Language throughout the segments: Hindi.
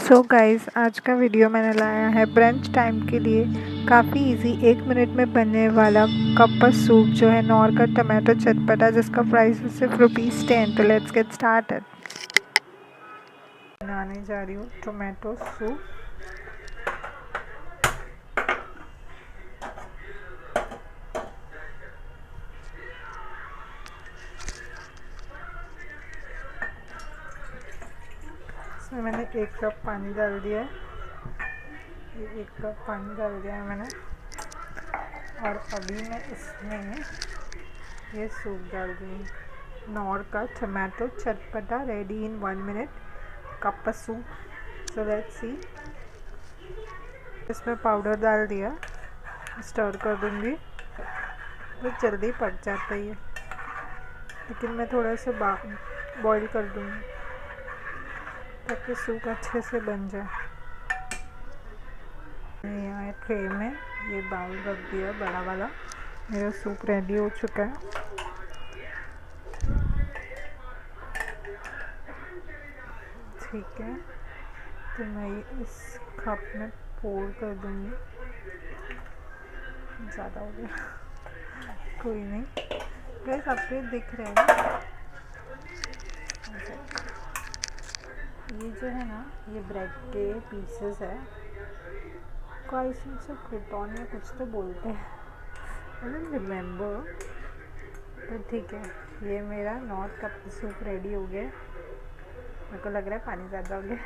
सो गाइस, आज का वीडियो मैंने लाया है ब्रंच टाइम के लिए। काफ़ी इजी 1 मिनट में बनने वाला कप सूप जो है नॉर का टमाटो चटपटा, जिसका प्राइस है सिर्फ ₹10। तो लेट्स गेट स्टार्टेड। बनाने जा रही हूँ टोमेटो सूप। इसमें मैंने 1 कप पानी डाल दिया है। ये 1 कप पानी डाल दिया है मैंने। और अभी मैं इसमें ये सूप डाल दूँगी। नॉर का टमाटो चटपटा ready in 1 minute cup soup. So let's see. इसमें पाउडर डाल दिया, स्टर कर दूँगी। तो जल्दी पक जाता है ये, लेकिन मैं थोड़ा सा बॉईल कर दूँगी ताकि सूप अच्छे से बन जाए। यहाँ ट्रे में ये बाउल रख दिया बड़ा वाला। मेरा सूप रेडी हो चुका है। ठीक है, तो मैं इस कप में पोर कर दूँगी। ज़्यादा हो गया, कोई नहीं। गाइस, आपको दिख रहा है ना, ये जो है ना, ये ब्रेड के पीसेस है। गाइस, इनसे क्रूटॉन या कुछ तो बोलते हैं, आई डोंट रिमेम्बर। तो ठीक है, ये मेरा नॉर्थ कप सूप रेडी हो गया। मेरे को लग रहा है पानी ज़्यादा हो गया।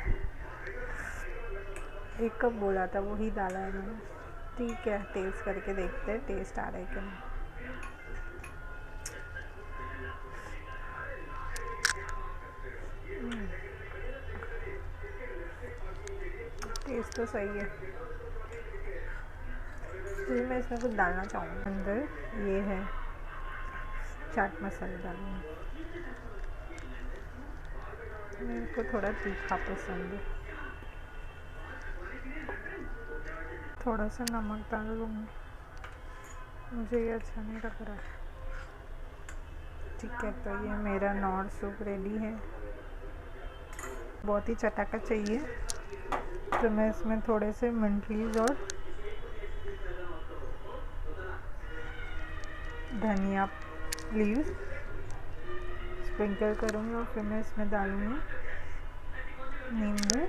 1 कप बोला था, वही डाला है मैंने। ठीक है, टेस्ट करके देखते हैं टेस्ट आ रहा है कि नहीं। टेस्ट तो सही है। फिर मैं इसमें कुछ डालना चाहूँगी। अंदर ये है चाट मसाला डालूँगी। मेरे को थोड़ा तीखा पसंद है, थोड़ा सा नमक डाल लूँगी। मुझे ये अच्छा नहीं लग रहा है। ठीक है, तो ये मेरा नॉर सूप रेडी है। बहुत ही चटाका चाहिए, तो मैं इसमें थोड़े से मिंट लीव्स और धनिया लीव्स स्प्रिंकल करूँगी। और फिर मैं इसमें डालूँगी नींबू।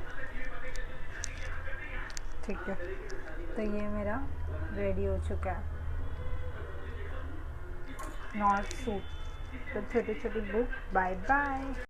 ठीक है, तो ये मेरा रेडी हो चुका है नॉर सूप। तो छोटी छोटी बुक, बाय बाय।